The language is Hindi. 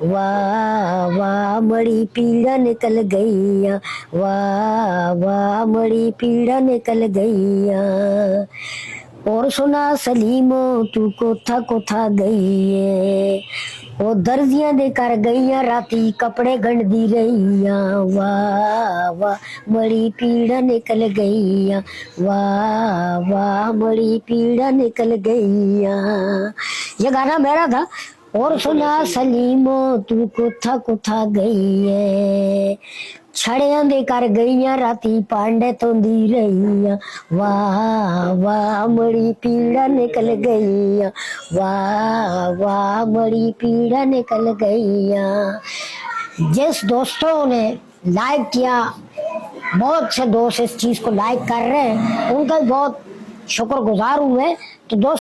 वाह वाह बड़ी पीड़ा निकल गईया, वाह वाह बड़ी पीड़ा निकल गईया। और सुना सलीमो तू कोथा कोथा गई है, वो दर्जियां दे कर गईया राती कपड़े गंढदी रहीया। वाह वाह बड़ी पीड़ा निकल गईया, वाह वाह बड़ी पीड़ा निकल गईया। ये गाना मेरा था। और सुना सलीमो तू कोथा कोथा गई है, छड़ियां दे कर गईया राती पांडे तोंदी रहीया। वाह वाह बड़ी पीड़ा निकल गईया, वाह वाह बड़ी पीड़ा निकल गईया। जिस दोस्तों ने लाइक किया, बहुत से दोस्त इस चीज को लाइक कर रहे हैं, उनका बहुत शुक्रगुजार हूं मैं। तो दोस्तों